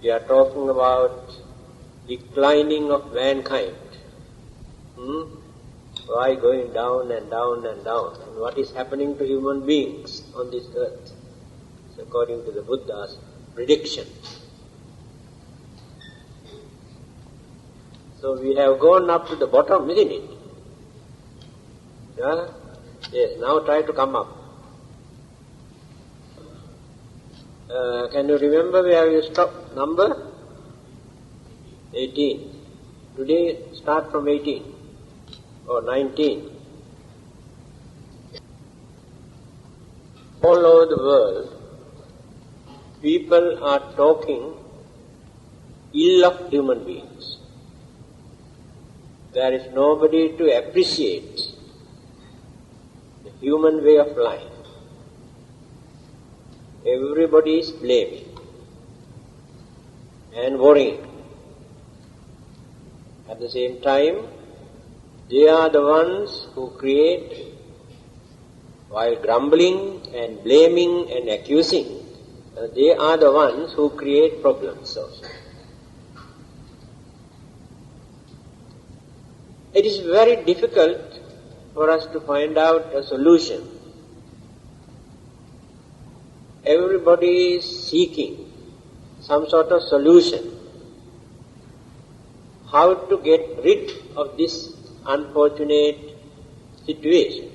We are talking about declining of mankind. Why going down and down and down? And what is happening to human beings on this earth? So according to the Buddha's prediction. So we have gone up to the bottom, isn't it? Yeah? Yes, now try to come up. Can you remember where you stopped? Number? 18. Today start from 18 or 19. All over the world, people are talking ill of human beings. There is nobody to appreciate the human way of life. Everybody is blaming and worrying. At the same time, they are the ones who create, while grumbling and blaming and accusing, they are the ones who create problems also. It is very difficult for us to find out a solution. Everybody is seeking some sort of solution. How to get rid of this unfortunate situation.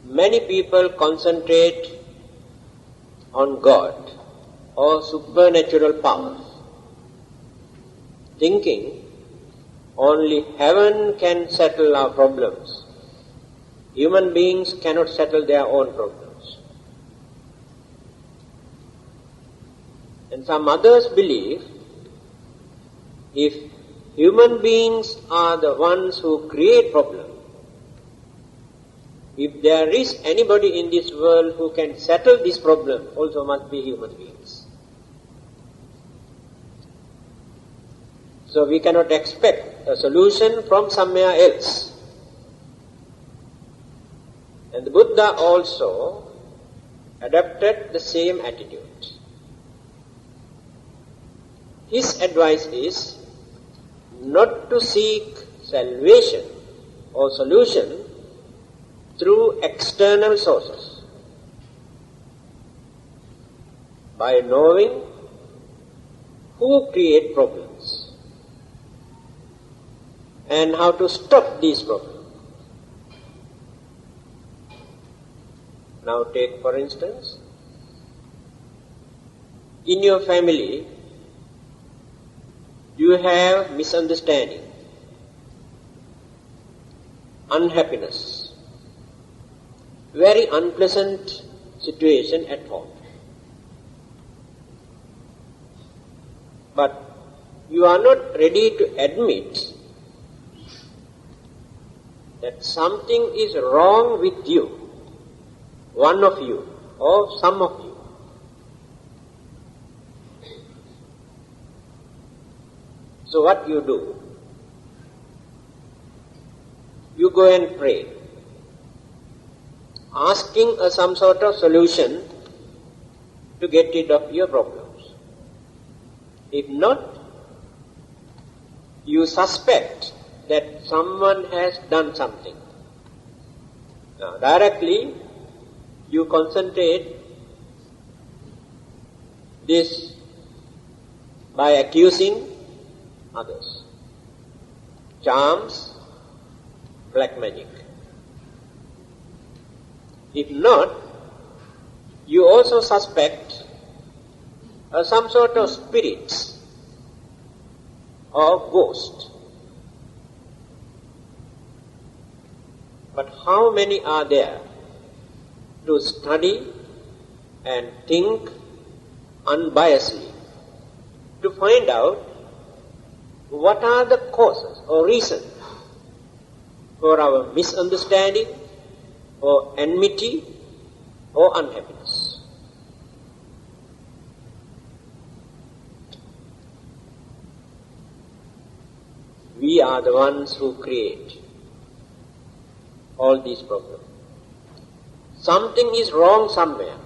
Many people concentrate on God or supernatural powers, thinking only heaven can settle our problems. Human beings cannot settle their own problems. And some others believe if human beings are the ones who create problems, if there is anybody in this world who can settle this problem, also must be human beings. So we cannot expect a solution from somewhere else. And the Buddha also adopted the same attitude. His advice is not to seek salvation or solution through external sources. By knowing who create problems and how to stop these problems. Now take for instance, in your family, you have misunderstanding, unhappiness, very unpleasant situation at home. But you are not ready to admit that something is wrong with you, one of you or some of you. So what you do? You go and pray, asking some sort of solution to get rid of your problems. If not, you suspect that someone has done something. Now directly you concentrate this by accusing others. Charms, black magic. If not, you also suspect some sort of spirits or ghost. But how many are there to study and think unbiasedly to find out what are the causes or reasons for our misunderstanding or enmity or unhappiness? We are the ones who create all these problems. Something is wrong somewhere.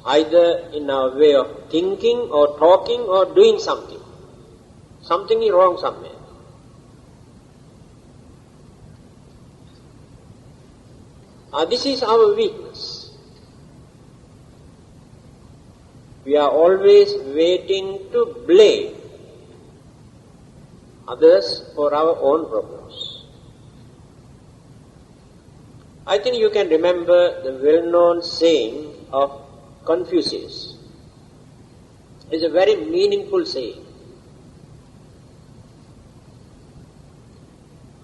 either in our way of thinking or talking or doing something. Something is wrong somewhere. This is our weakness. We are always waiting to blame others for our own problems. I think you can remember the well-known saying of Confucius. It's a very meaningful saying.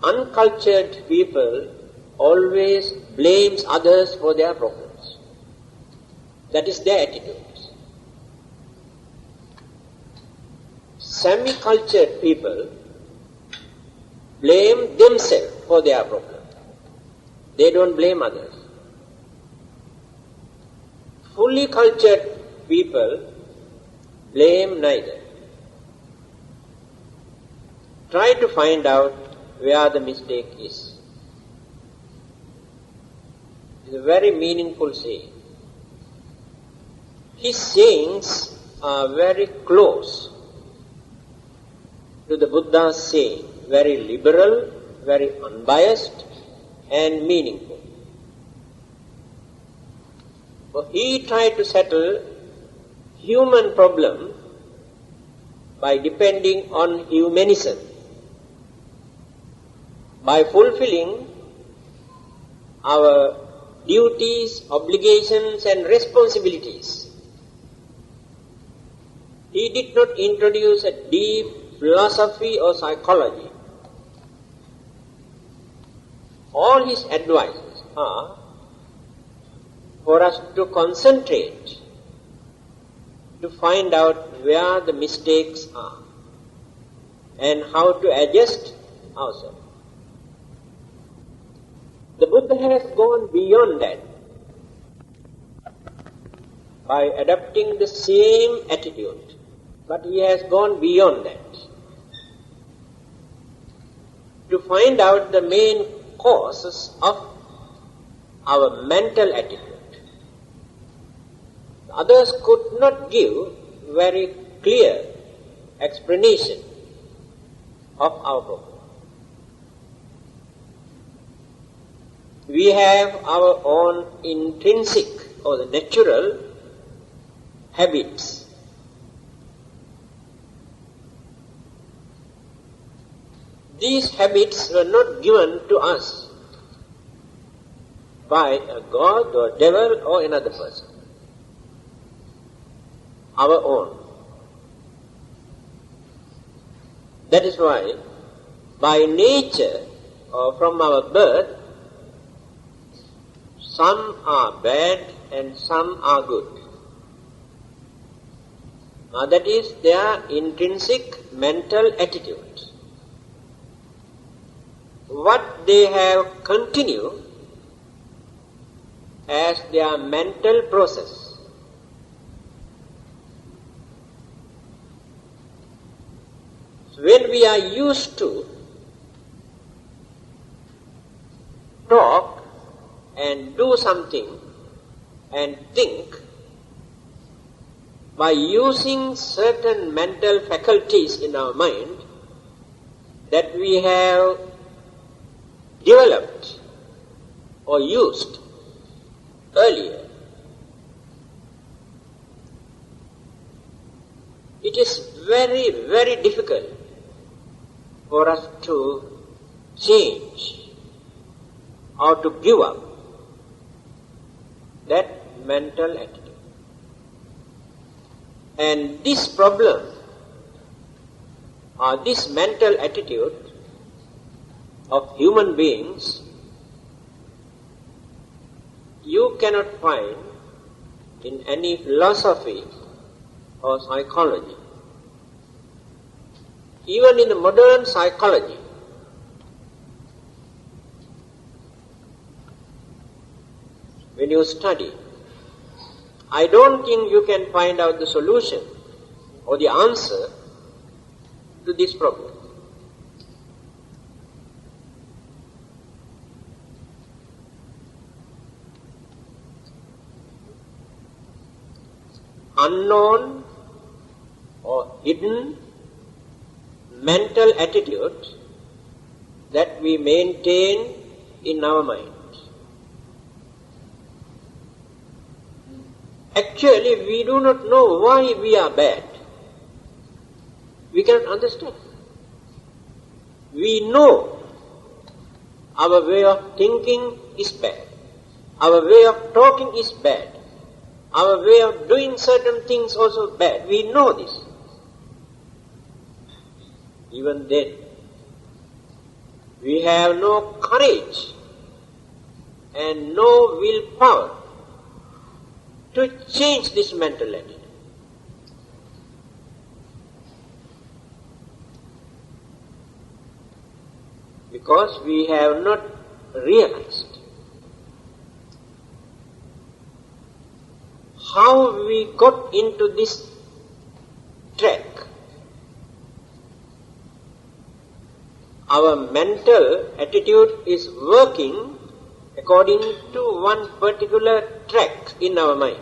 Uncultured people always blames others for their problems. That is their attitude. Semi-cultured people blame themselves for their problem. They don't blame others. Fully cultured people blame neither. Try to find out where the mistake is. It's a very meaningful saying. His sayings are very close to the Buddha's saying, very liberal, very unbiased and meaningful. So he tried to settle human problem by depending on humanism, by fulfilling our duties, obligations and responsibilities. He did not introduce a deep philosophy or psychology. All his advices are for us to concentrate, to find out where the mistakes are and how to adjust ourselves. The Buddha has gone beyond that by adopting the same attitude, but he has gone beyond that to find out the main causes of our mental attitude. Others could not give very clear explanation of our problem. We have our own intrinsic or the natural habits. These habits were not given to us by a god or devil or another person. Our own. That is why by nature or from our birth, some are bad and some are good. That is their intrinsic mental attitude. What they have continued as their mental process. So when we are used to talk and do something and think by using certain mental faculties in our mind that we have developed or used earlier, it is very, very difficult for us to change or to give up that mental attitude. And this problem or this mental attitude of human beings you cannot find in any philosophy or psychology. Even in the modern psychology, when you study, I don't think you can find out the solution or the answer to this problem. unknown or hidden mental attitudes that we maintain in our mind. Actually, we do not know why we are bad. We cannot understand. We know our way of thinking is bad. Our way of talking is bad. Our way of doing certain things also bad. We know this. Even then, we have no courage and no willpower to change this mental attitude. Because we have not realized how we got into this track. Our mental attitude is working according to one particular track in our mind.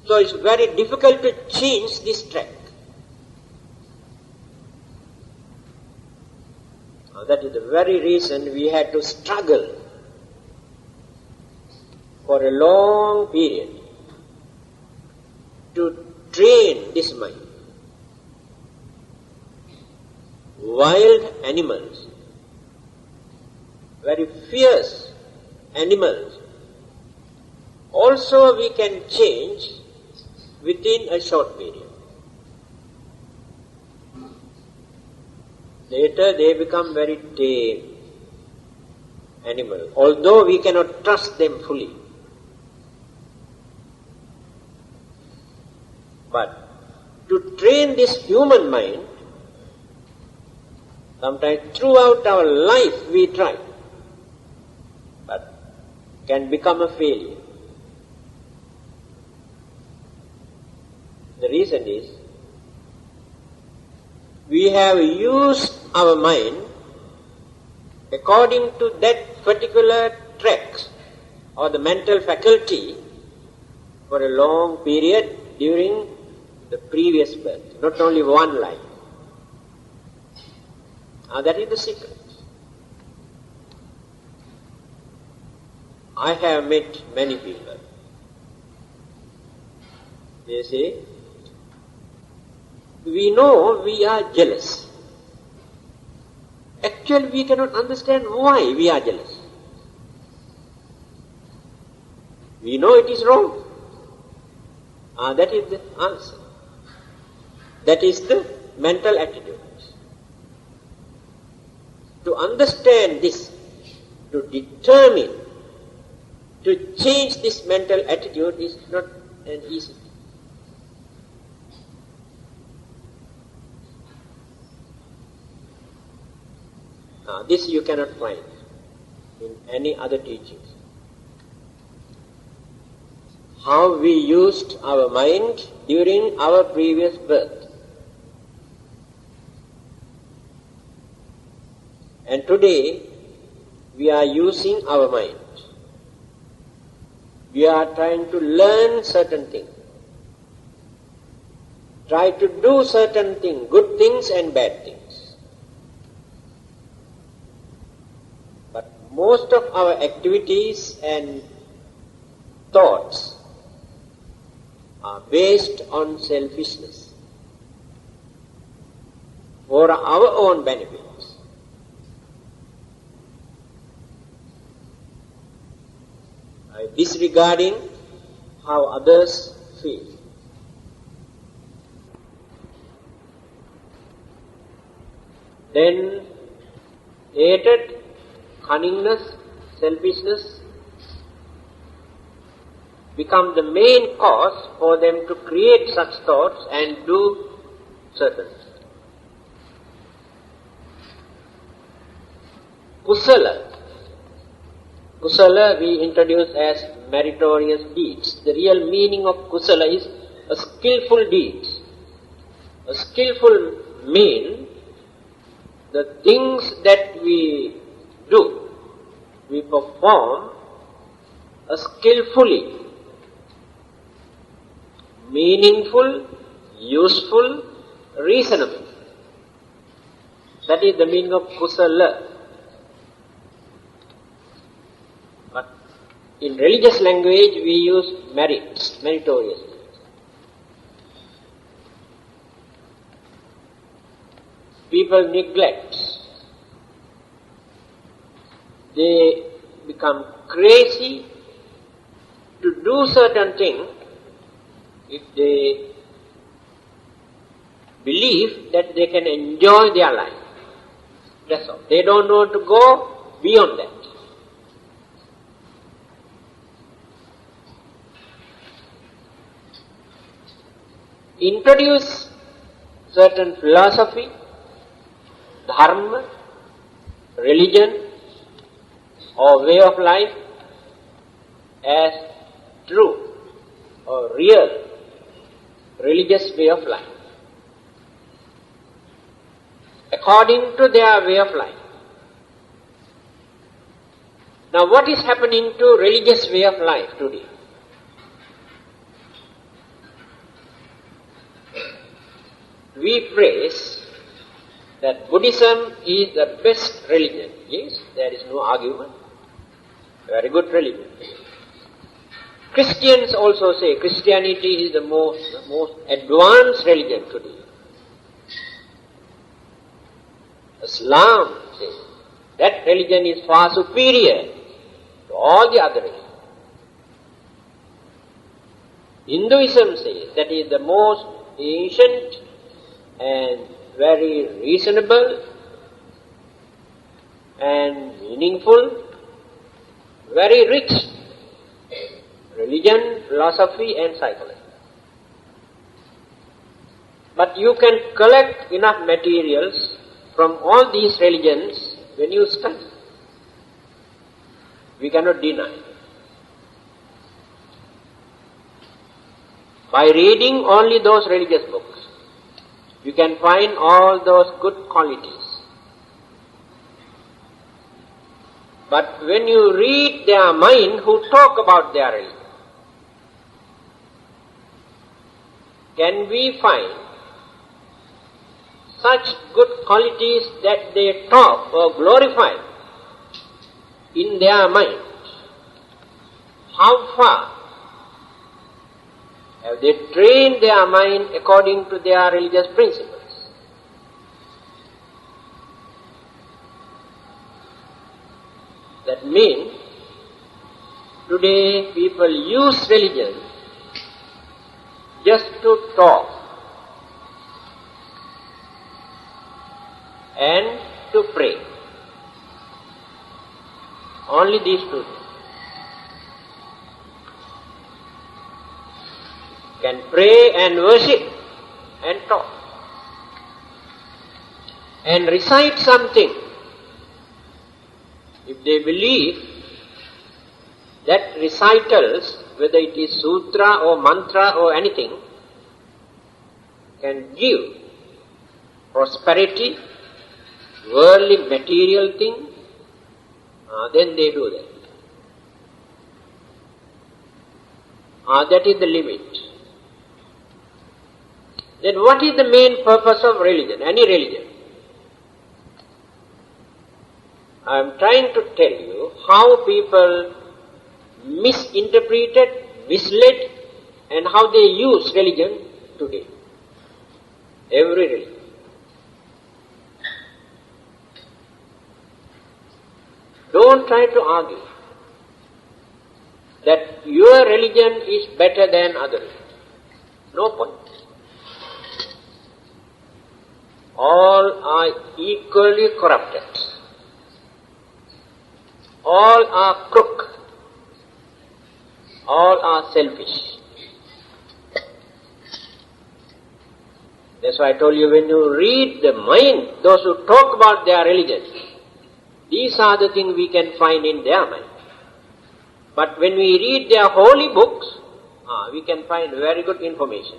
So it's very difficult to change this track. Now that is the very reason we had to struggle for a long period to train this mind. Wild animals, very fierce animals, also we can change within a short period. Later they become very tame animals, although we cannot trust them fully. But to train this human mind, sometimes throughout our life we try, but can become a failure. The reason is, we have used our mind according to that particular track or the mental faculty for a long period during the previous birth, not only one life. That is the secret. I have met many people. They say, we know we are jealous. Actually, we cannot understand why we are jealous. We know it is wrong. That is the answer. That is the mental attitude. To understand this, to determine, to change this mental attitude is not an easy thing. This you cannot find in any other teachings. How we used our mind during our previous birth. And today, we are using our mind. We are trying to learn certain things. Try to do certain things, good things and bad things. But most of our activities and thoughts are based on selfishness, for our own benefits. Disregarding how others feel. Then hatred, cunningness, selfishness become the main cause for them to create such thoughts and do certain things. Kusala. Kusala we introduce as meritorious deeds. The real meaning of kusala is a skillful deed. A skillful mean the things that we do, we perform skillfully meaningful, useful, reasonable. That is the meaning of kusala. But in religious language we use merit, meritorious. People neglect. They become crazy to do certain things if they believe that they can enjoy their life. That's all. They don't want to go beyond that. Introduce certain philosophy, dharma, religion, or way of life as true or real religious way of life, according to their way of life. Now what is happening to religious way of life today? We phrase that Buddhism is the best religion. Yes, there is no argument. Very good religion. Christians also say Christianity is the most advanced religion today. Islam says that religion is far superior to all the other religions. Hinduism says that is the most ancient and very reasonable and meaningful, very rich religion, philosophy and psychology. But you can collect enough materials from all these religions when you study. We cannot deny. By reading only those religious books, you can find all those good qualities. But when you read their mind who talk about their religion, can we find such good qualities that they talk or glorify in their mind? How far have they trained their mind according to their religious principles? That means today people use religion just to talk and to pray. Only these two things. Can pray and worship and talk and recite something. If they believe that recitals, whether it is sutra or mantra or anything, can give prosperity, worldly material thing, then they do that. That is the limit. Then what is the main purpose of religion, any religion? I am trying to tell you how people misinterpreted, misled, and how they use religion today. Every religion. Don't try to argue that your religion is better than other religion. No point. All are equally corrupted. All are crook. All are selfish. That's why I told you, when you read the mind, those who talk about their religion, these are the things we can find in their mind. But when we read their holy books, we can find very good information.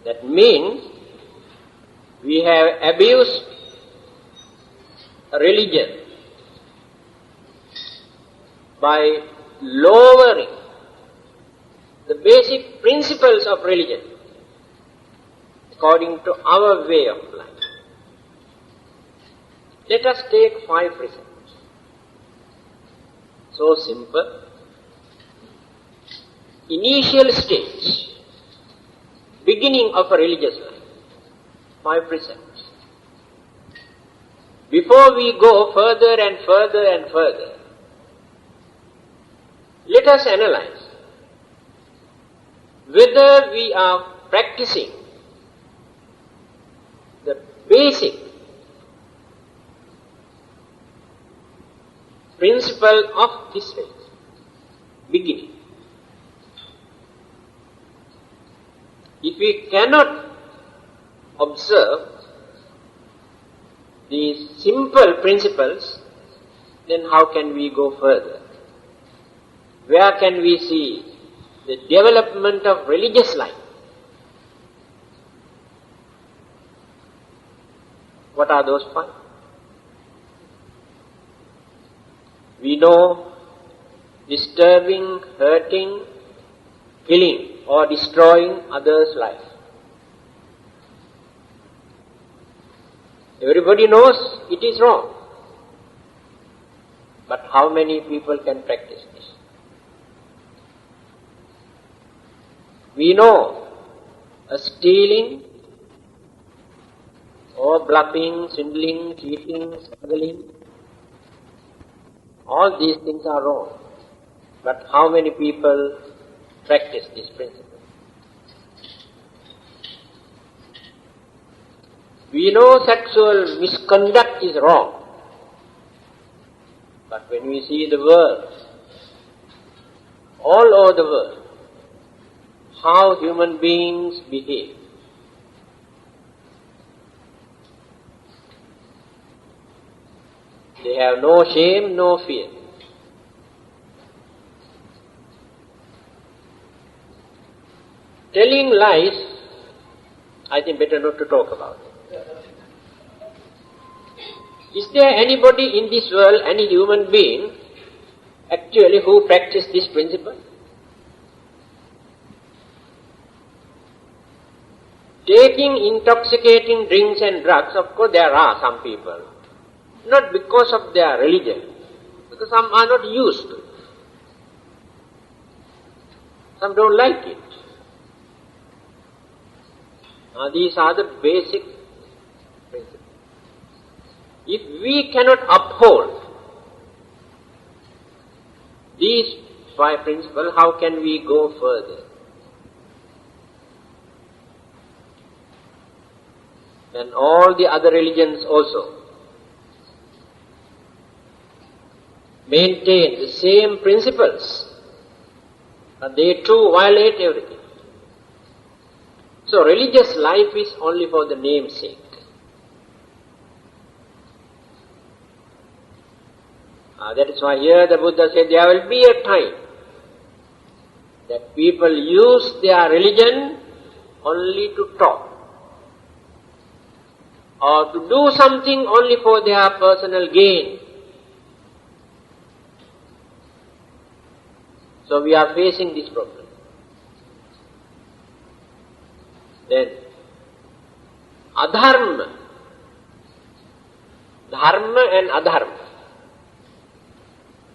That means we have abused religion by lowering the basic principles of religion according to our way of life. Let us take 5 precepts. So simple. Initial stage, beginning of a religious life. 5 precepts. Before we go further and further and further, let us analyze whether we are practicing the basic principle of this faith, beginning. If we cannot observe these simple principles, then how can we go further? Where can we see the development of religious life? What are those 5? We know disturbing, hurting, killing or destroying others' life. Everybody knows it is wrong. But how many people can practice this? We know stealing or bluffing, swindling, cheating, smuggling, all these things are wrong. But how many people practice this principle? We know sexual misconduct is wrong. But when we see the world, all over the world, how human beings behave, they have no shame, no fear. Telling lies, I think better not to talk about it. Is there anybody in this world, any human being, actually who practice this principle? Taking intoxicating drinks and drugs, of course there are some people. Not because of their religion, because some are not used to it. Some don't like it. These are the basic principles. If we cannot uphold these 5 principles, how can we go further? And all the other religions also maintain the same principles, and they too violate everything. So religious life is only for the name's sake. That is why here the Buddha said there will be a time that people use their religion only to talk, or to do something only for their personal gain. So we are facing this problem. Then, adharma, dharma and adharma.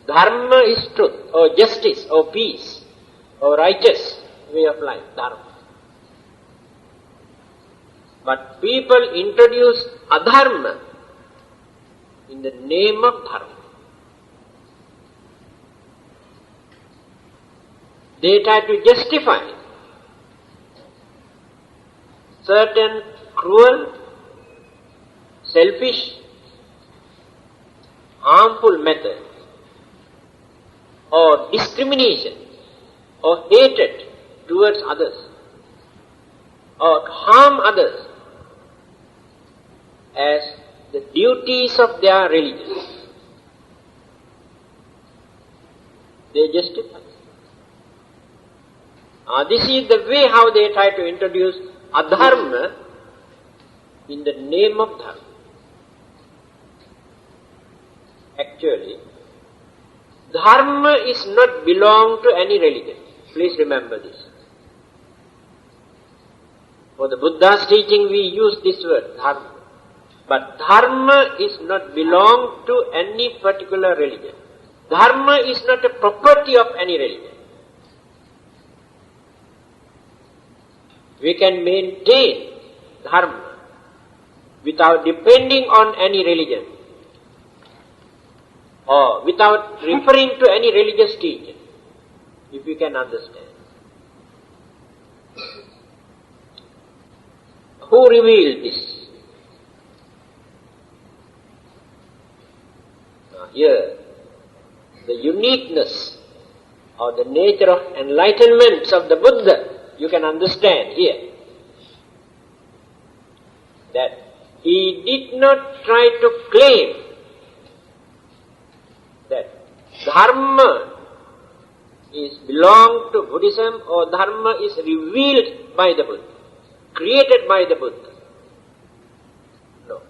Dharma is truth, or justice, or peace, or righteous way of life, dharma. But people introduce adharma in the name of dharma. They try to justify certain cruel, selfish, harmful methods, or discrimination, or hatred towards others, or harm others as the duties of their religion. They justify. This is the way how they try to introduce adharma in the name of dharma. Actually, Dharma is not belong to any religion. Please remember this. For the Buddha's teaching we use this word, dharma. But dharma is not belong to any particular religion. Dharma is not a property of any religion. We can maintain dharma without depending on any religion or without referring to any religious teaching, if you can understand. Who revealed this? Here, the uniqueness or the nature of enlightenment of the Buddha, you can understand here. That he did not try to claim that dharma is belong to Buddhism or dharma is revealed by the Buddha, created by the Buddha. No.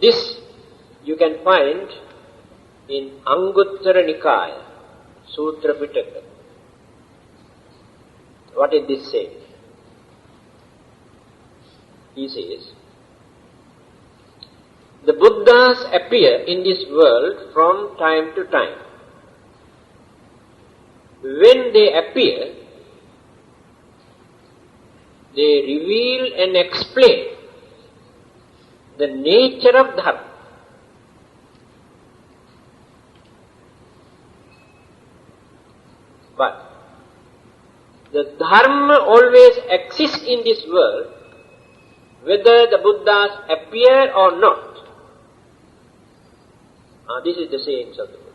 This you can find in Anguttara Nikaya, Sutra Pitaka. What did this say? He says, the Buddhas appear in this world from time to time. When they appear, they reveal and explain the nature of dharma. But the dharma always exists in this world, whether the Buddhas appear or not. This is the sayings of the Buddha.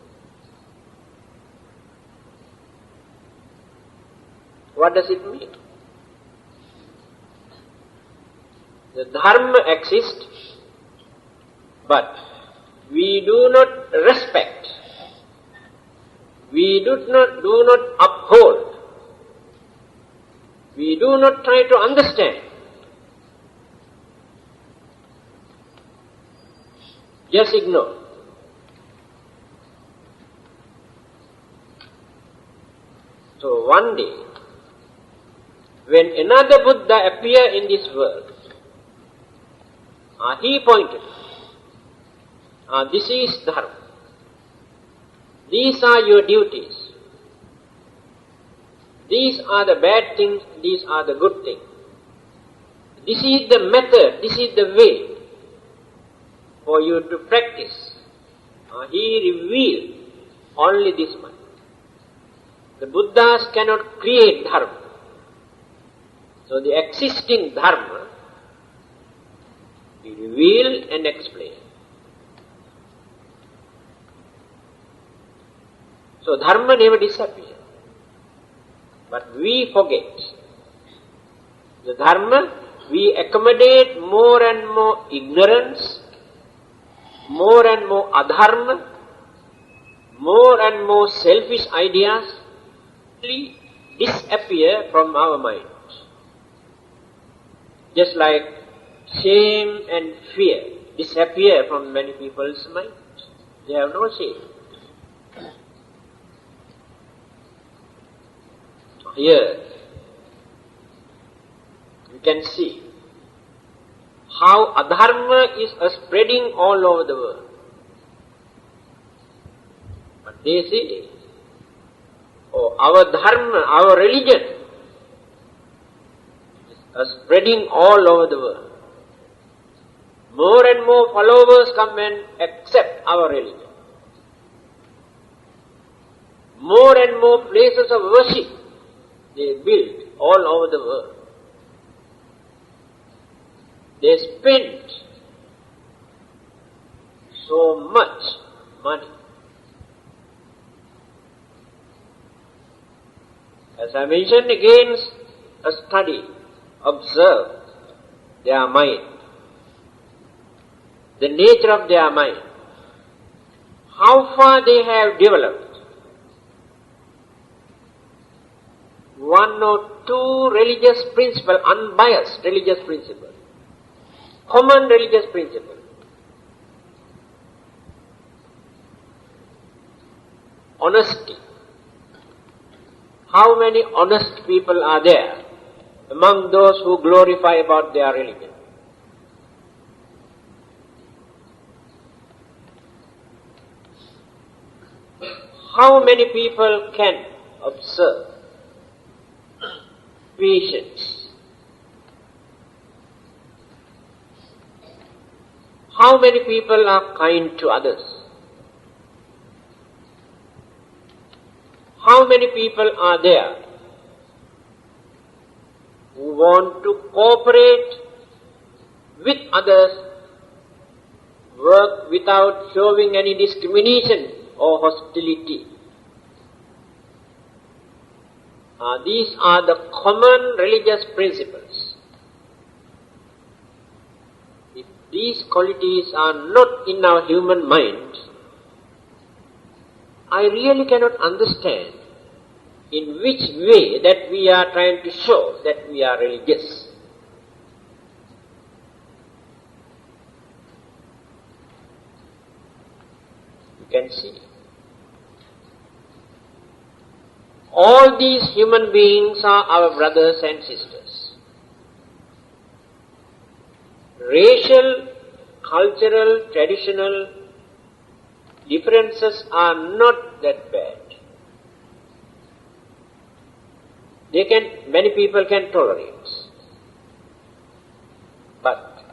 What does it mean? The dharma exists, but we do not respect, we do not uphold, we do not try to understand. Just ignore. So one day, when another Buddha appeared in this world, he pointed, this is dharma. These are your duties. These are the bad things, these are the good things. This is the method, this is the way for you to practice. He revealed only this much. The Buddhas cannot create dharma. So the existing dharma, he revealed and explained. So dharma never disappears. But we forget. The dharma, we accommodate more and more ignorance, more and more adharma, more and more selfish ideas, disappear from our mind. Just like shame and fear disappear from many people's minds. They have no shame. Here, you can see how adharma is spreading all over the world. But they say, our dharma, our religion is spreading all over the world. More and more followers come and accept our religion. More and more places of worship they build all over the world. They spend so much money. As I mentioned again, a study, observe their mind, the nature of their mind, how far they have developed. One or two religious principles, unbiased religious principles, common religious principles. honesty. How many honest people are there among those who glorify about their religion? How many people can observe patience? How many people are kind to others? How many people are there who want to cooperate with others, work without showing any discrimination or hostility? These are the common religious principles. If these qualities are not in our human mind, I really cannot understand in which way that we are trying to show that we are religious. You can see. All these human beings are our brothers and sisters. Racial, cultural, traditional differences are not that bad. Many people can tolerate. But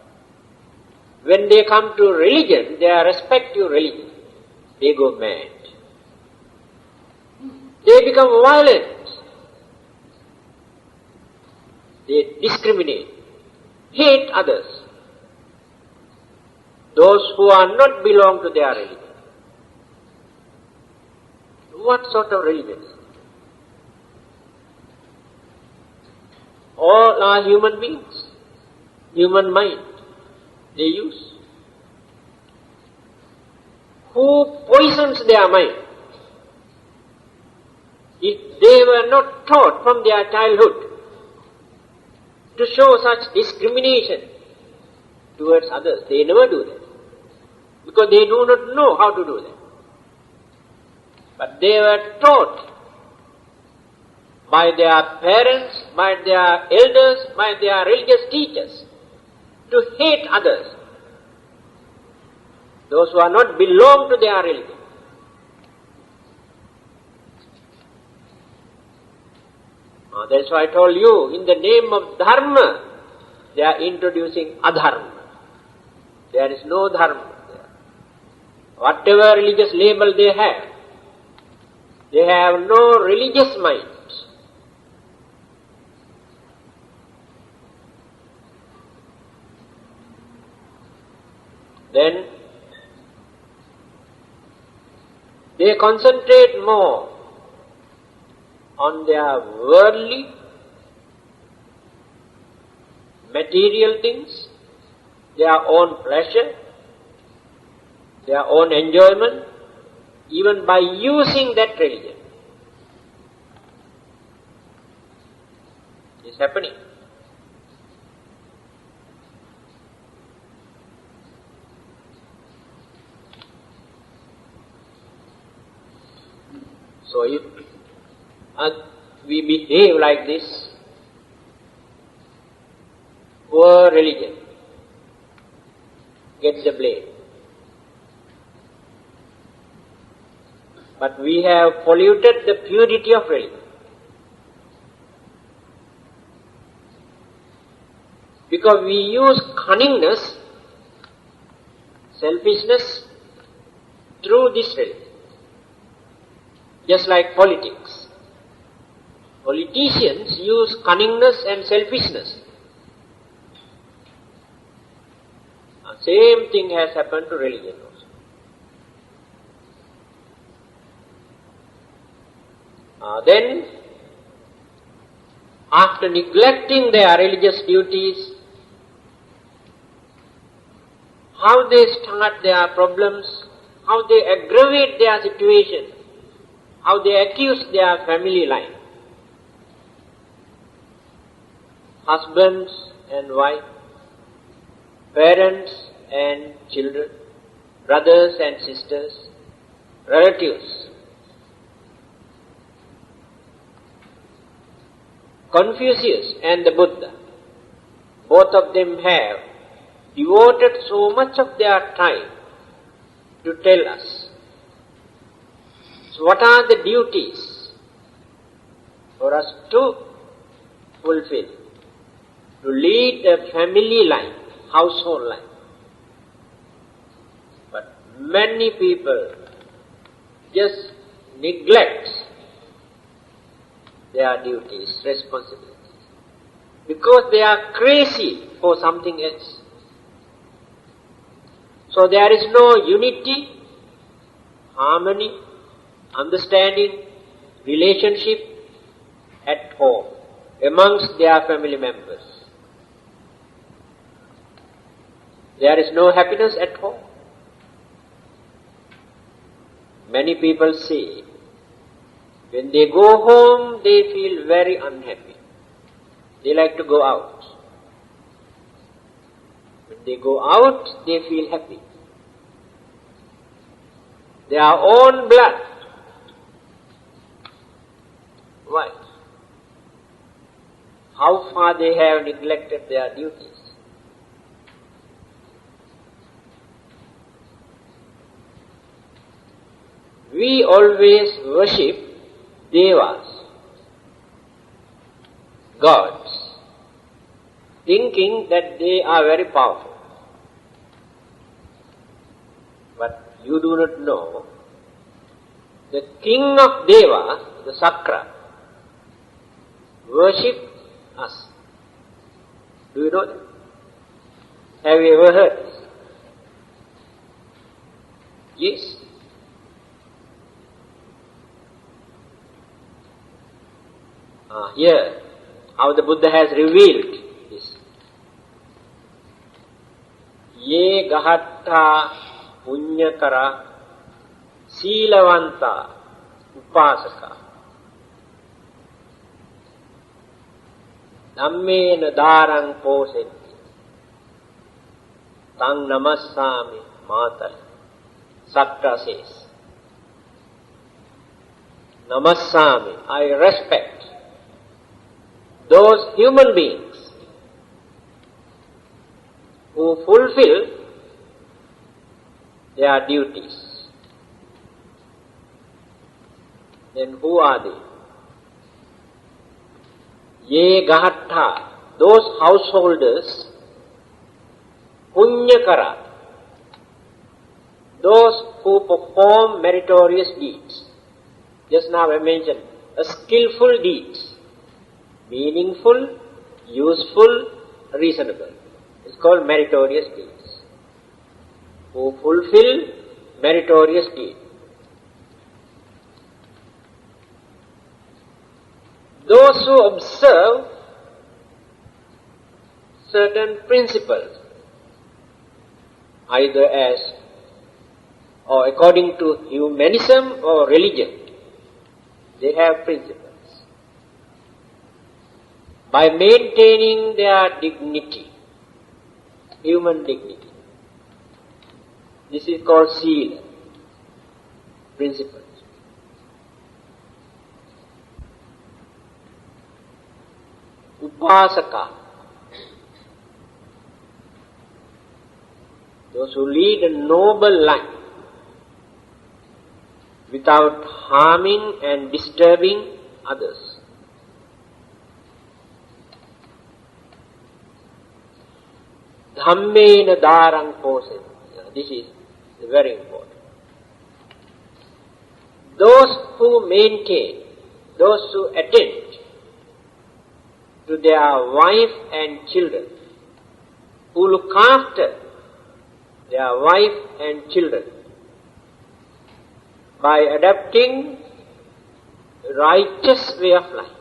when they come to religion, their respective religion, they go mad. They become violent. They discriminate, hate others, those who are not belong to their religion. What sort of religion is it? All are human beings, human mind they use. Who poisons their mind? If they were not taught from their childhood to show such discrimination towards others, they never do that. Because they do not know how to do that. But they were taught by their parents, by their elders, by their religious teachers to hate others, those who are not belong to their religion. That's why I told you, in the name of Dharma, they are introducing adharma. There is no Dharma there. Whatever religious label they have no religious mind. Then they concentrate more on their worldly, material things, their own pleasure, their own enjoyment, even by using that religion. It's happening. So if we behave like this, poor religion gets the blame. But we have polluted the purity of religion. Because we use cunningness, selfishness through this religion. Just like politics. Politicians use cunningness and selfishness. Same thing has happened to religion also. Then, after neglecting their religious duties, how they start their problems, how they aggravate their situation, how they accuse their family life. Husbands and wife, parents and children, brothers and sisters, relatives, Confucius and the Buddha, both of them have devoted so much of their time to tell us. So what are the duties for us to fulfill? To lead a family life, household life. But many people just neglect their duties, responsibilities, because they are crazy for something else. So there is no unity, harmony, understanding, relationship at home amongst their family members. There is no happiness at home. Many people say, when they go home, they feel very unhappy. They like to go out. When they go out, they feel happy. Their own blood. Why? How far they have neglected their duties. We always worship devas, gods, thinking that they are very powerful. But you do not know, the king of Deva, the Sakra, worship us. Do you know that? Have you ever heard this? Yes. Here, how the Buddha has revealed this. Ye gahatta punyakara silavanta upasaka dhammena darang posenti tang namassami matai. Sakra says, namassami, I respect those human beings who fulfill their duties. Then who are they? Ye gahatta, those householders, punyakara, those who perform meritorious deeds. Just now I mentioned, a skillful deeds. Meaningful, useful, reasonable. It's called meritorious deeds. Who fulfill meritorious deeds. Those who observe certain principles, either as or according to humanism or religion, they have principles. By maintaining their dignity, human dignity. This is called sila, principles. Upasaka, those who lead a noble life without harming and disturbing others. Dhammena darang posenti. This is very important. Those who maintain, those who attend to their wife and children, who look after their wife and children by adopting a righteous way of life,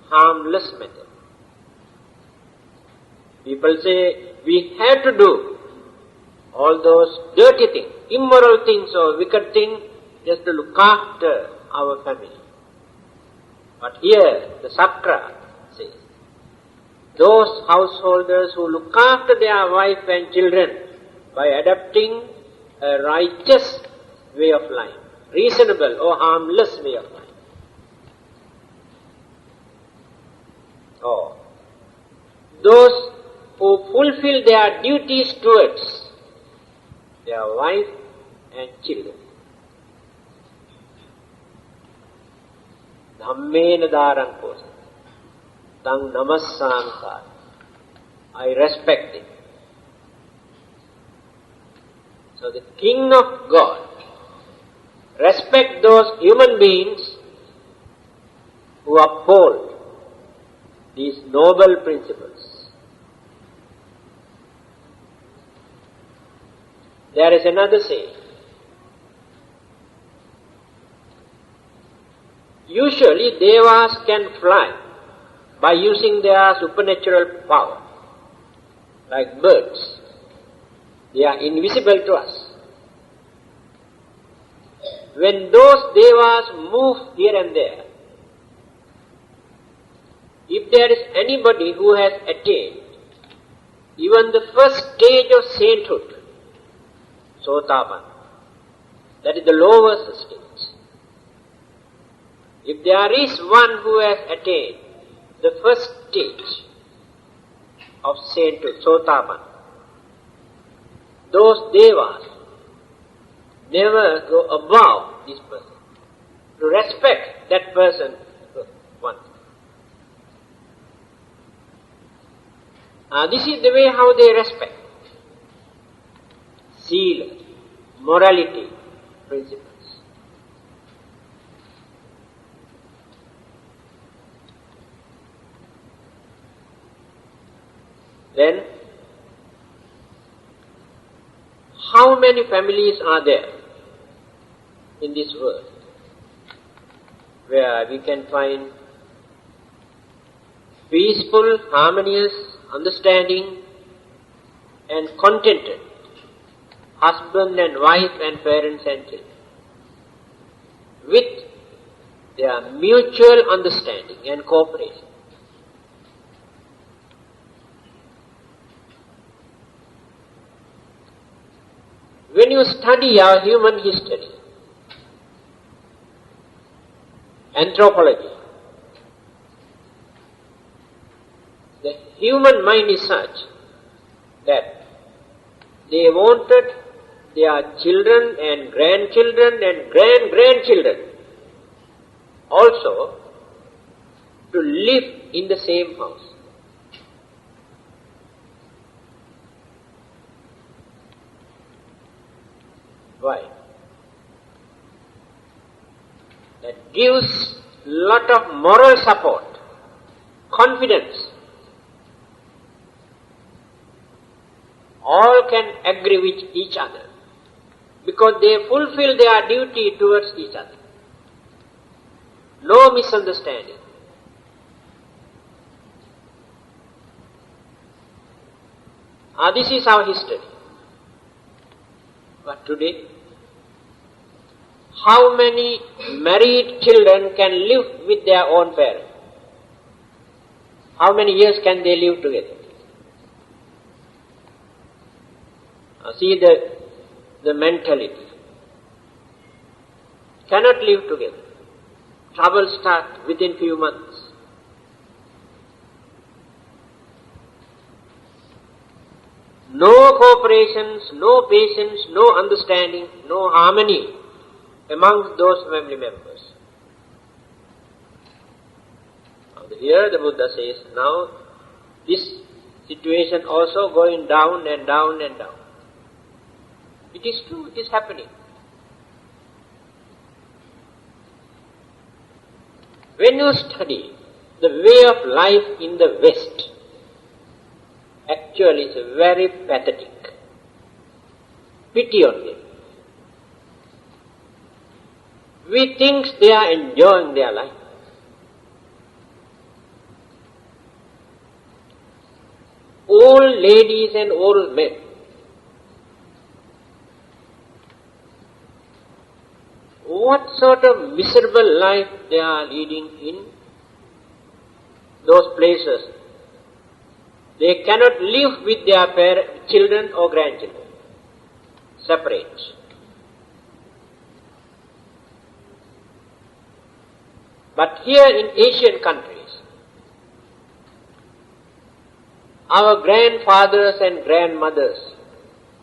harmless method. People say, we have to do all those dirty things, immoral things or wicked things, just to look after our family. But here, the Sakra says, those householders who look after their wife and children by adopting a righteous way of life, reasonable or harmless way of life. or those who fulfill their duties towards their wife and children. Dhammena dharan kosa. Tang namassam. I respect it. So the King of God respect those human beings who uphold these noble principles. There is another saying. Usually devas can fly by using their supernatural power, like birds. They are invisible to us. When those devas move here and there, if there is anybody who has attained even the first stage of sainthood, Sotapan, that is the lowest stage. If there is one who has attained the first stage of sainthood, Sotapan, those devas never go above this person. To respect that person, one. This is the way how they respect Sila, morality, principles. Then, how many families are there in this world where we can find peaceful, harmonious, understanding and contented husband and wife and parents and children with their mutual understanding and cooperation? When you study our human history, anthropology, the human mind is such that they wanted their children and grandchildren and grand-grandchildren also to live in the same house. Why? That gives lot of moral support, confidence. All can agree with each other because they fulfill their duty towards each other. No misunderstanding. This is our history. But today, how many married children can live with their own parents? How many years can they live together? See the mentality. Cannot live together. Trouble start within few months. No cooperations, no patience, no understanding, no harmony amongst those family members. Here the Buddha says, now this situation also going down and down and down. It is true, it is happening. When you study the way of life in the West, actually it's very pathetic. Pity on them. We think they are enjoying their life. Old ladies and old men, what sort of miserable life they are leading in those places. They cannot live with their children or grandchildren, separate. But here in Asian countries, Our grandfathers and grandmothers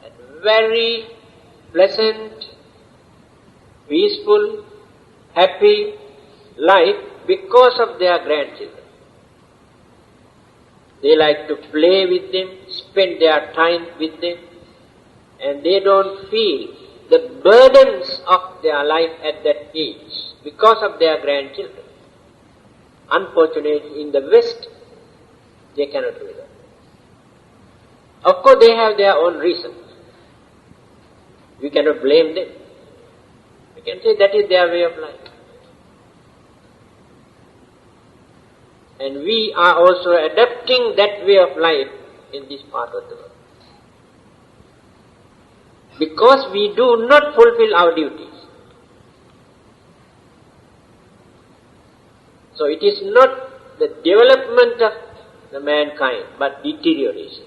had very pleasant, peaceful, happy life because of their grandchildren. They like to play with them, spend their time with them, and they don't feel the burdens of their life at that age because of their grandchildren. Unfortunately, in the West, they cannot do that. Of course, they have their own reasons. We cannot blame them. We can say that is their way of life. And we are also adapting that way of life in this part of the world. Because we do not fulfill our duties. So it is not the development of the mankind, but deterioration.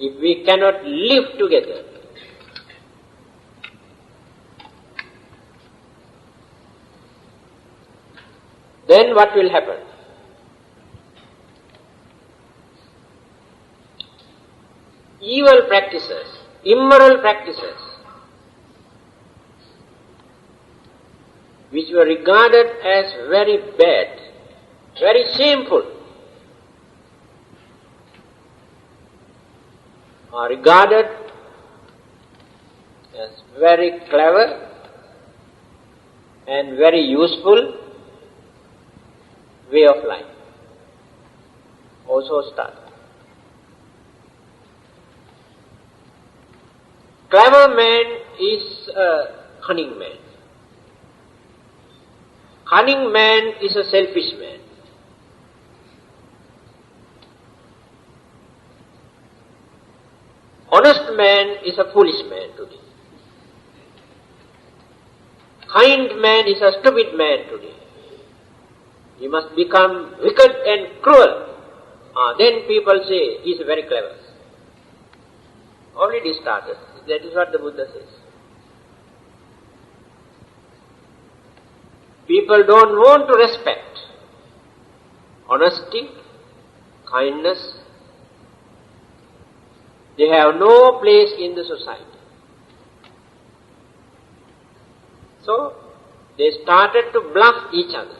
If we cannot live together, then what will happen? Evil practices, immoral practices, which were regarded as very bad, very shameful, are regarded as very clever and very useful way of life. Also start. Clever man is a cunning man. Cunning man is a selfish man. Honest man is a foolish man today. Kind man is a stupid man today. He must become wicked and cruel. Then people say he is very clever. Already started. That is what the Buddha says. People don't want to respect honesty, kindness. They have no place in the society. So, they started to bluff each other.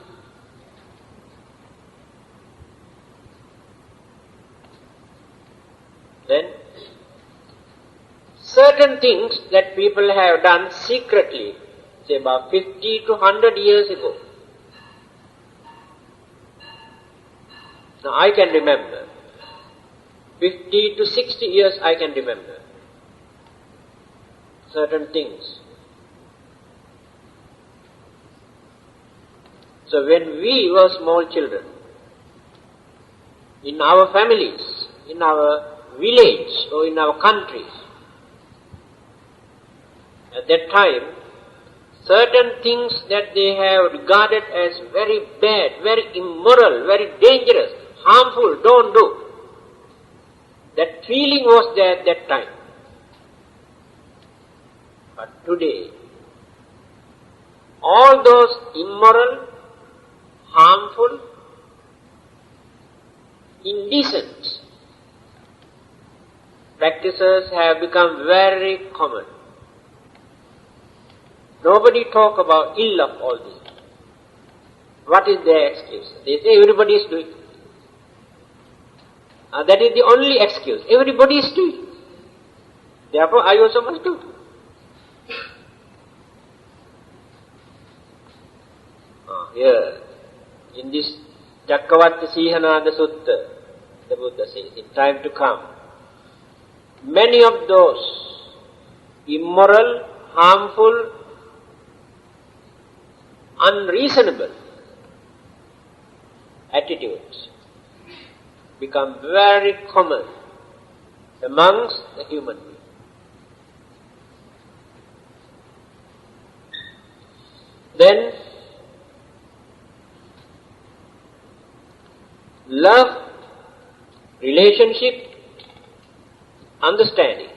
Then, certain things that people have done secretly, say about 50 to 100 years ago. Now I can remember, 50 to 60 years I can remember certain things. So when we were small children, in our families, in our village or in our countries, at that time, certain things that they have regarded as very bad, very immoral, very dangerous, harmful, don't do. That feeling was there at that time. But today, all those immoral, harmful, indecent practices have become very common. Nobody talk about ill of all this. What is their excuse? They say everybody is doing. That is the only excuse. Everybody is doing. Therefore, I also must do. Here, in this Cakkavatta Sihanada Sutta, the Buddha says, in time to come, many of those immoral, harmful, unreasonable attitudes become very common amongst the human beings. Then, love, relationship, understanding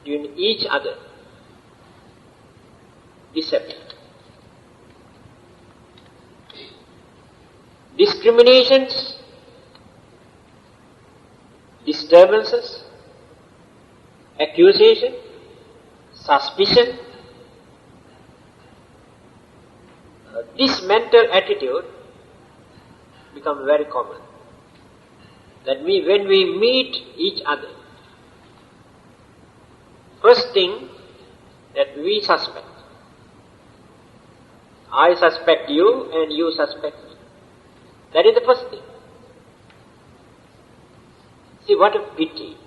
between each other disappear. Discriminations disturbances, accusation, suspicion. This mental attitude becomes very common. That when we meet each other, first thing that we suspect. I suspect you and you suspect me. That is the first thing. See, what a pity.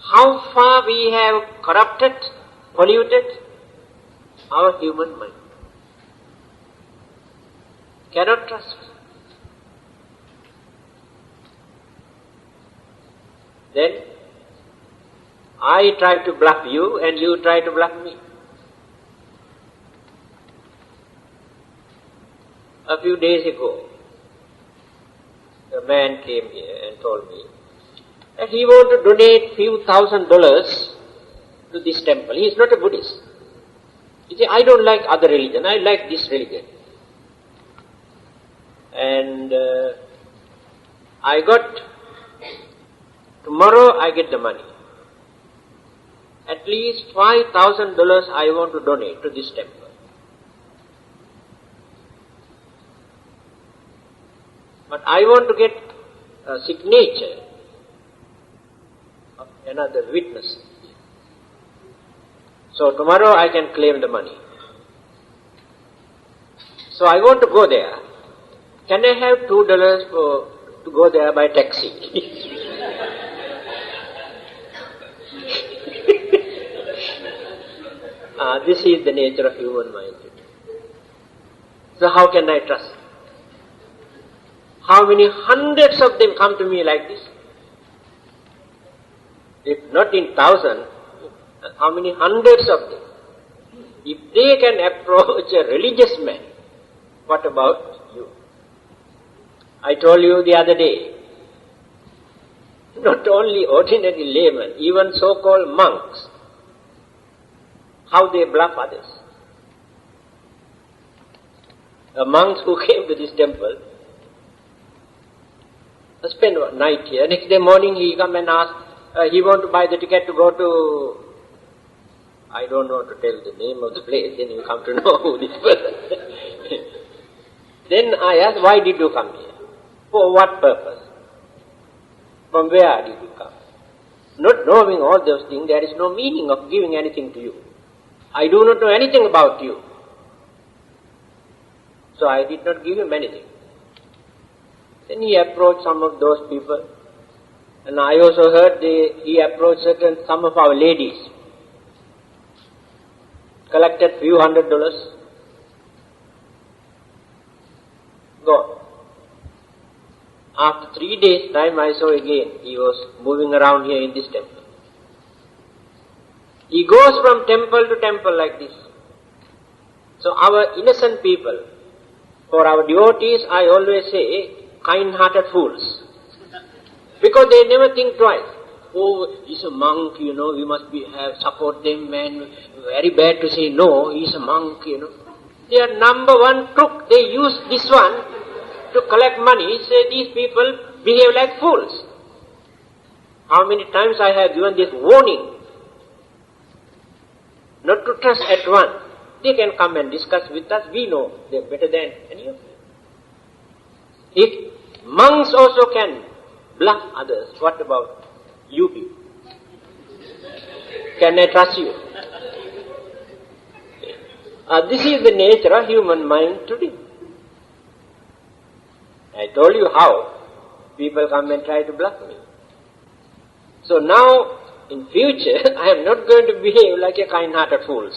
How far we have corrupted, polluted our human mind. Cannot trust. Then, I try to bluff you and you try to bluff me. A few days ago, a man came here and told me that he wanted to donate few $1,000 to this temple. He is not a Buddhist. He said, I don't like other religion, I like this religion. And tomorrow I get the money. At least $5,000 I want to donate to this temple. But I want to get a signature of another witness. So tomorrow I can claim the money. So I want to go there. Can I have $2 to go there by taxi? This is the nature of human mind. So how can I trust? How many hundreds of them come to me like this? If not in thousand, how many hundreds of them? If they can approach a religious man, what about you? I told you the other day, not only ordinary laymen, even so-called monks, how they bluff others. A monk who came to this temple, spent one night here. Next day morning he come and ask, he want to buy the ticket to go to, I don't know to tell the name of the place, then you come to know who this person. Then I asked, why did you come here? For what purpose? From where did you come? Not knowing all those things, there is no meaning of giving anything to you. I do not know anything about you. So I did not give him anything. Then he approached some of those people. And I also heard he approached some of our ladies. Collected few $100. Gone. After 3 days' time I saw again, he was moving around here in this temple. He goes from temple to temple like this. So our innocent people, for our devotees, I always say, kind-hearted fools. Because they never think twice. Oh, he's a monk, we must support them, and very bad to say no, he's a monk, Their number one crook, they use this one to collect money, say these people behave like fools. How many times I have given this warning, not to trust at once. They can come and discuss with us, we know they're better than any of them. If monks also can bluff others, what about you people? Can I trust you? This is the nature of human mind today. I told you how people come and try to bluff me. So now, in future, I am not going to behave like a kind-hearted fool.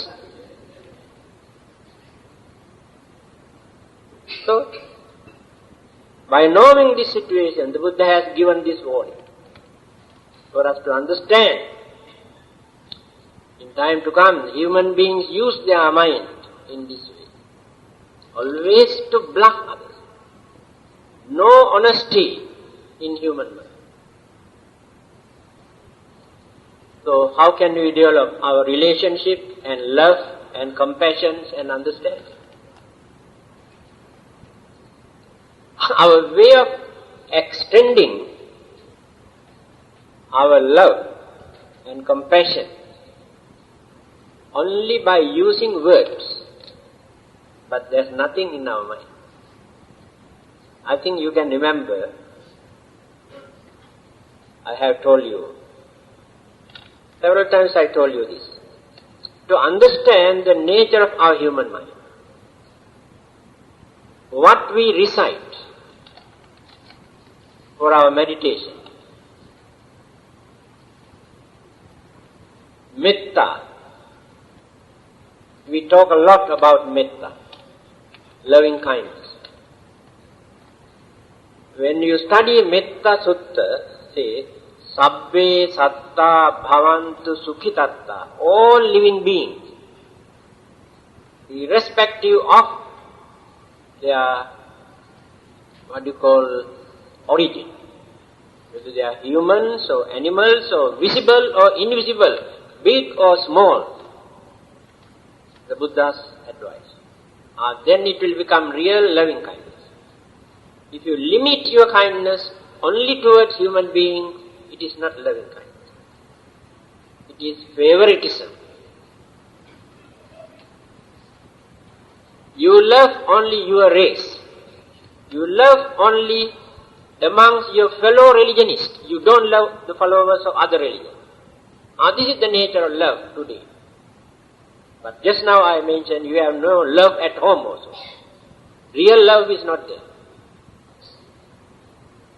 So, by knowing this situation, the Buddha has given this warning for us to understand. In time to come, human beings use their mind in this way, always to bluff others. No honesty in human mind. So how can we develop our relationship and love and compassion and understanding? Our way of extending our love and compassion only by using words, but there's nothing in our mind. I think you can remember, I have told you, several times I told you this, to understand the nature of our human mind, what we recite for our meditation, metta. We talk a lot about metta, loving kindness. When you study Metta Sutta, say, Sabbe Satta Bhavantu Sukhitatta, all living beings, irrespective of their, origin, whether they are humans or animals or visible or invisible, big or small, the Buddha's advice. Then it will become real loving kindness. If you limit your kindness only towards human beings, it is not loving kindness. It is favoritism. You love only your race. You love only amongst your fellow religionists. You don't love the followers of other religions. This is the nature of love today. But just now I mentioned you have no love at home also. Real love is not there.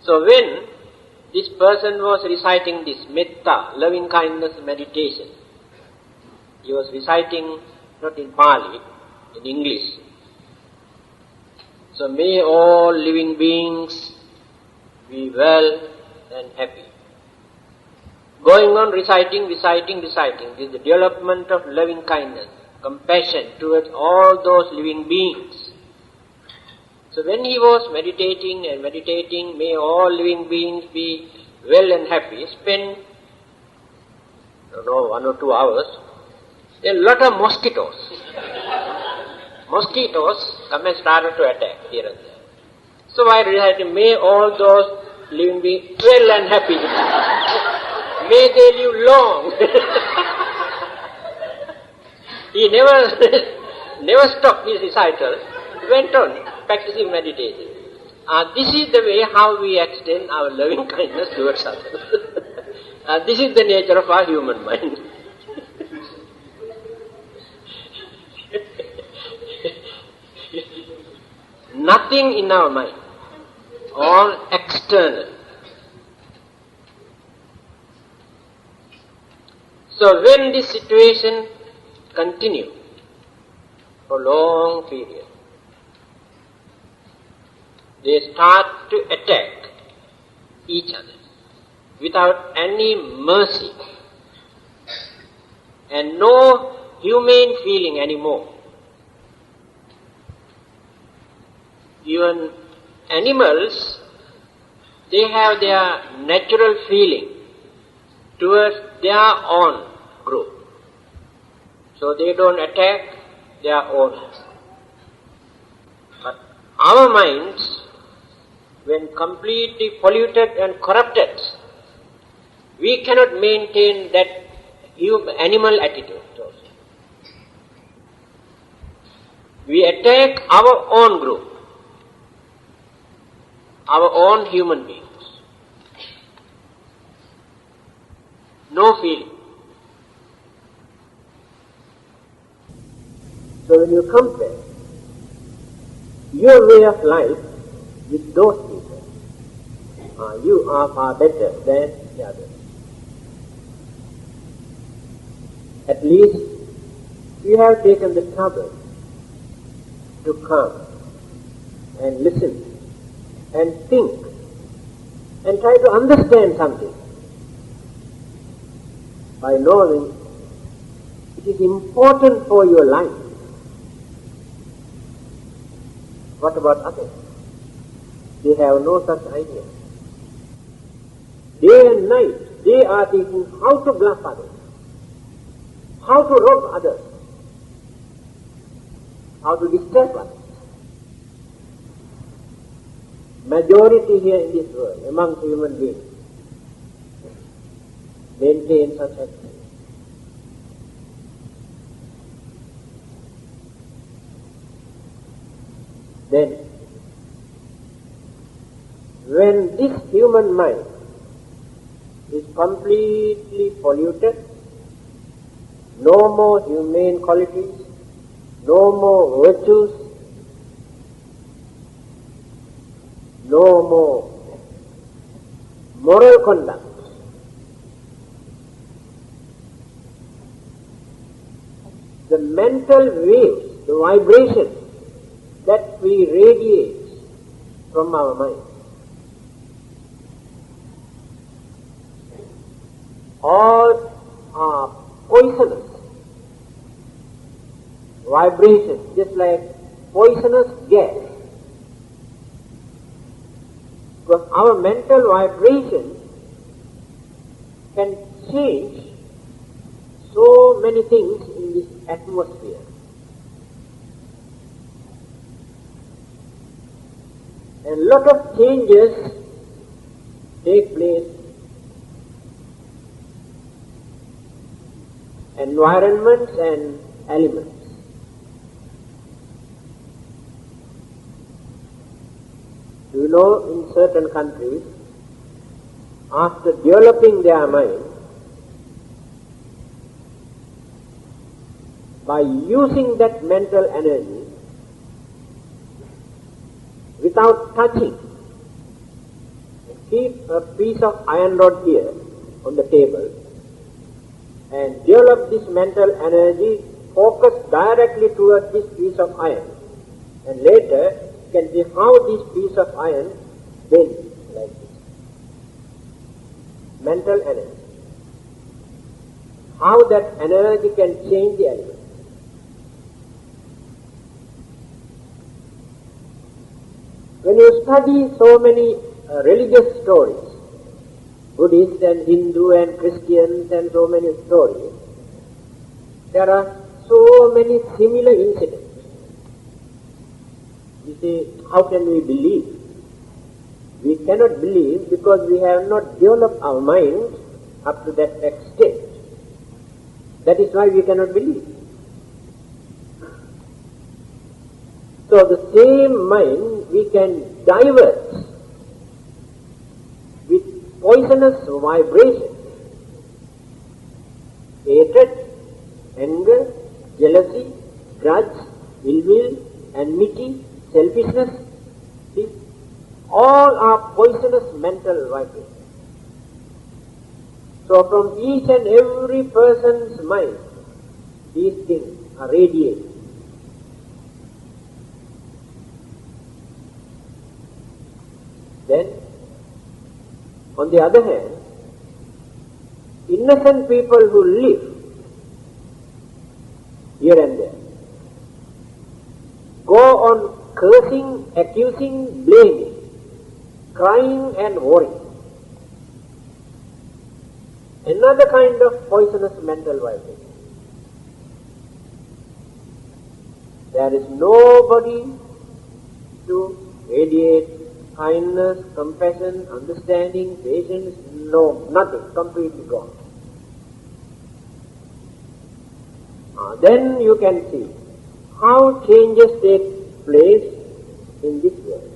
So when this person was reciting this metta, loving kindness meditation, he was reciting not in Pali, in English. So may all living beings be well and happy. Going on reciting. This is the development of loving kindness, compassion towards all those living beings. So when he was meditating, may all living beings be well and happy, spent, 1 or 2 hours, a lot of mosquitoes. Mosquitoes come and started to attack here and there. So while reciting, may all those living beings well and happy, may they live long. He never stopped his recital, went on practicing meditation. This is the way how we extend our loving kindness towards others. This is the nature of our human mind. Nothing in our mind, all external. So when this situation continues for long period, they start to attack each other without any mercy and no humane feeling anymore. Even animals, they have their natural feeling towards their own group. So they don't attack their owners. But our minds, when completely polluted and corrupted, we cannot maintain that animal attitude also. We attack our own group, our own human beings. No feeling. So when you compare your way of life with those people, you are far better than the others. At least you have taken the trouble to come and listen and think and try to understand something by knowing it is important for your life. What about others? They have no such idea. Day and night they are thinking how to bluff others, how to rob others, how to disturb others. majority here in this world, among human beings, maintain such attitude. Then, when this human mind is completely polluted, no more humane qualities, no more virtues, no more moral conduct, the mental waves, the vibrations that we radiate from our mind, all are poisonous vibrations, just like poisonous gas. Because our mental vibration can change so many things in this atmosphere. And a lot of changes take place. Environments and elements. Do you know, in certain countries, after developing their mind, by using that mental energy without touching, keep a piece of iron rod here on the table and develop this mental energy, focus directly towards this piece of iron, and later you can see how this piece of iron bends like this. Mental energy. How that energy can change the element. When you study so many religious stories, Buddhist and Hindu and Christians and so many stories, there are so many similar incidents. You say, how can we believe? We cannot believe because we have not developed our mind up to that extent. That is why we cannot believe. So the same mind we can divert with poisonous vibration, hatred, anger, jealousy, grudge, ill will, enmity, selfishness. See, all are poisonous mental vibrations. So from each and every person's mind, these things are radiated. Then, on the other hand, innocent people who live here and there go on cursing, accusing, blaming, crying and worrying. Another kind of poisonous mental vibration. There is nobody to radiate kindness, compassion, understanding, patience, no, nothing, completely gone. Then you can see how changes take place in this world.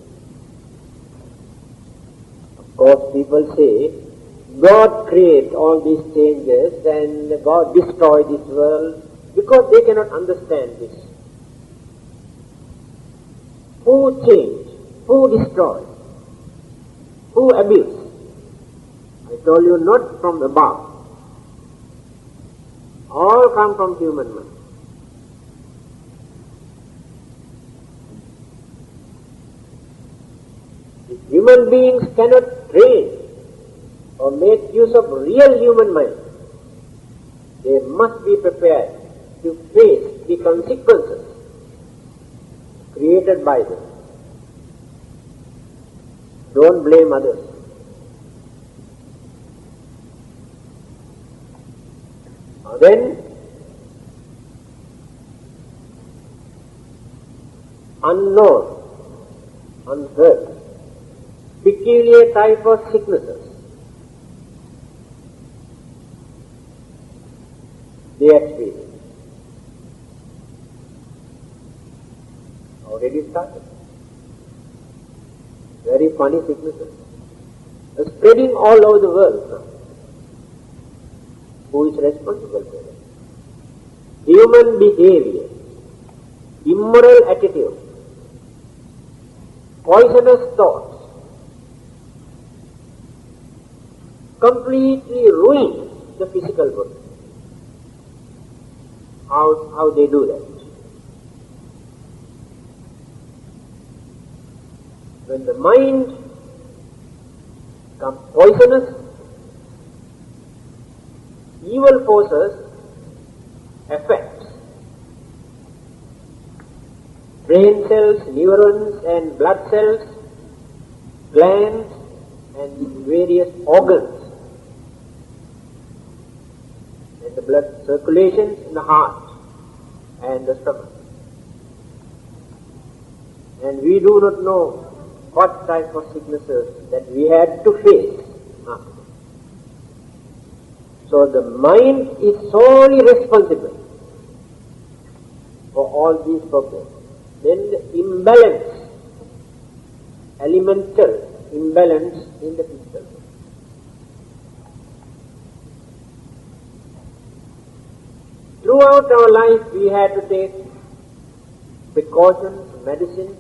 Of course, people say, God creates all these changes and God destroys this world because they cannot understand this. Who changed? Who destroyed? Who abused? I told you, not from above. All come from human mind. If human beings cannot train or make use of real human mind, they must be prepared to face the consequences created by them. Don't blame others. Then, unknown, unheard, peculiar type of sicknesses. They experience. Already started. Very funny sicknesses. Spreading all over the world now. Who is responsible for that? Human behavior, immoral attitude, poisonous thoughts, completely ruin the physical body. How they do that? When the mind becomes poisonous, evil forces affect brain cells, neurons and blood cells, glands and various organs, and the blood circulations in the heart and the stomach. And we do not know what type of sicknesses that we had to face after. So the mind is solely responsible for all these problems. Then the imbalance, elemental imbalance in the physical body. Throughout our life we had to take precautions, medicines,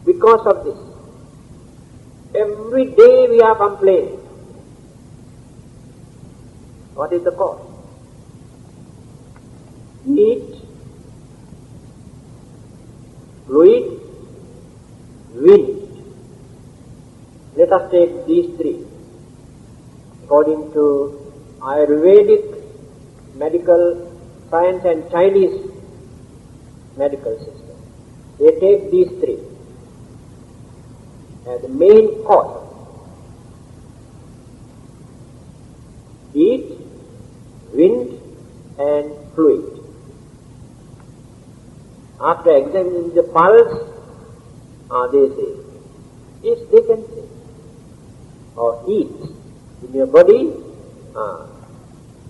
because of this. Every day we are complaining. What is the cause? Heat, fluid, wind. Let us take these three. According to Ayurvedic medical science and Chinese medical system, they take these three as the main cause. Heat, wind and fluid. After examining the pulse, they say, yes, they can say, or heat in your body,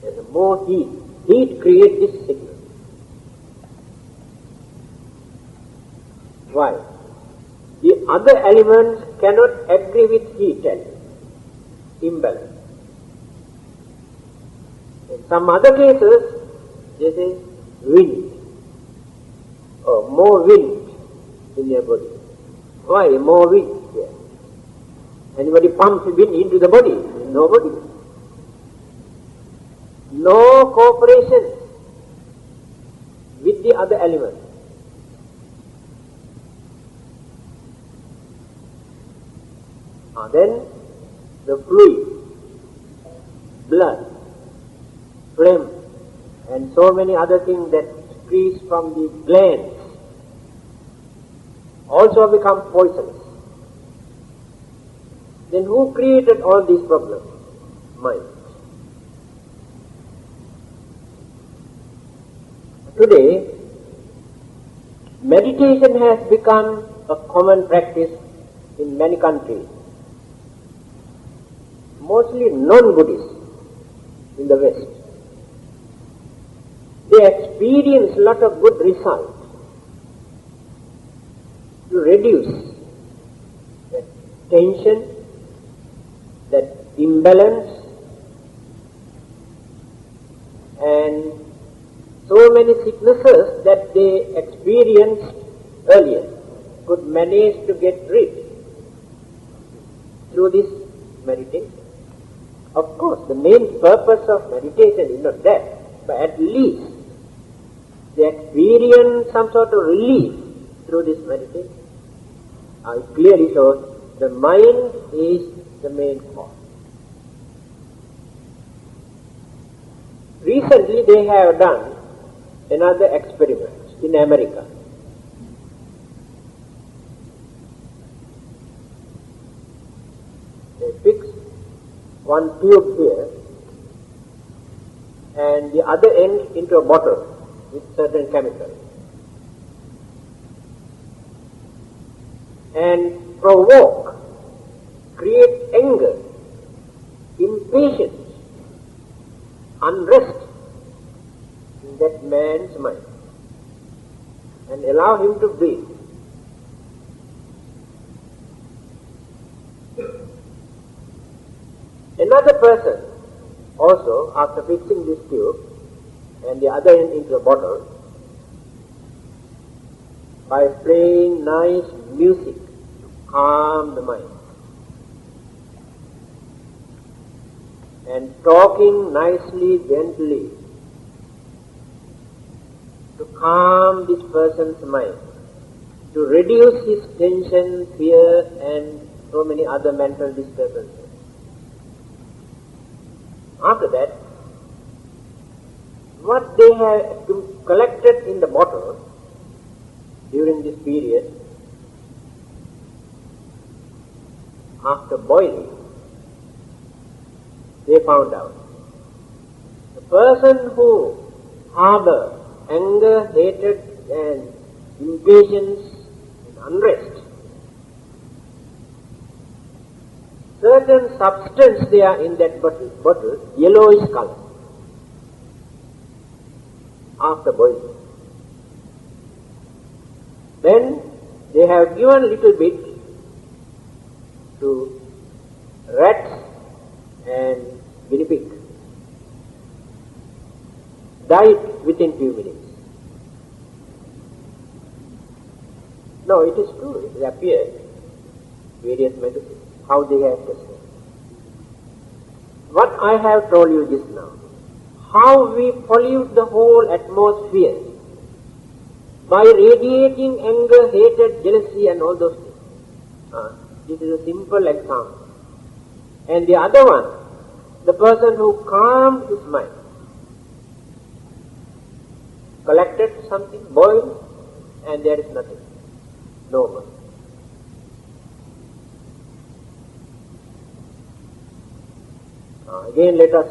there's more heat. Heat creates this sickness. Why? The other elements cannot agree with heat and imbalance. In some other cases, they say wind, or more wind in your body. Why more wind? Yeah. Anybody pumps wind into the body? Nobody. No cooperation with the other elements. Then the fluid, blood, phlegm, and so many other things that secretes from the glands also become poisonous. Then who created all these problems? Mind. Today, meditation has become a common practice in many countries, mostly non-Buddhists in the West. They experience a lot of good results to reduce that tension, that imbalance, and so many sicknesses that they experienced earlier could manage to get rid through this meditation. Of course, the main purpose of meditation is not that, but at least they experience some sort of relief through this meditation. It clearly shows the mind is the main cause. Recently they have done another experiment in America. They fix one tube here and the other end into a bottle with certain chemicals, and provoke create anger, impatience, unrest in that man's mind and allow him to breathe. Another person also, after fixing this tube and the other end into a bottle, by playing nice music to calm the mind and talking nicely, gently to calm this person's mind, to reduce his tension, fear and so many other mental disturbances. After that, what they have collected in the bottle during this period, after boiling, they found out the person who harbors anger, hatred and impatience and unrest, certain substance there in that bottle, yellowish color, after boiling. Then they have given little bit to rats and guinea pig. Died within few minutes. No, it is true. It appeared various medicines. How they have tested. What I have told you just now, how we pollute the whole atmosphere by radiating anger, hatred, jealousy and all those things. This is a simple example. And the other one, the person who calmed his mind, collected something, boiled, and there is nothing, no more. Again let us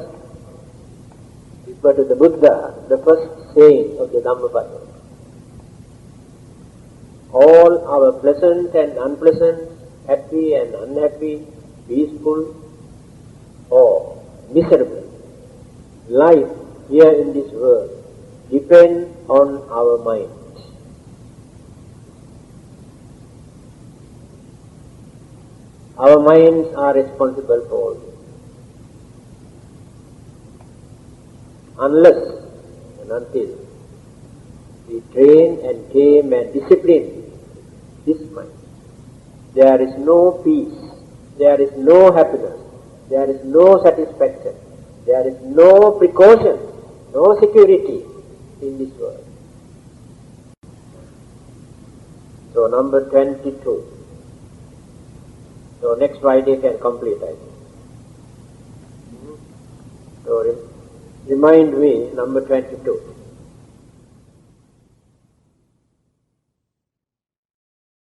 refer to the Buddha, the first saying of the Dhammapada. All our pleasant and unpleasant, happy and unhappy, peaceful or miserable life here in this world depend on our mind. Our minds are responsible for all this. Unless and until we train and tame and discipline this mind, there is no peace, there is no happiness, there is no satisfaction, there is no precaution, no security in this world. So number 22. So next Friday can complete, I think. So remind me, number 22.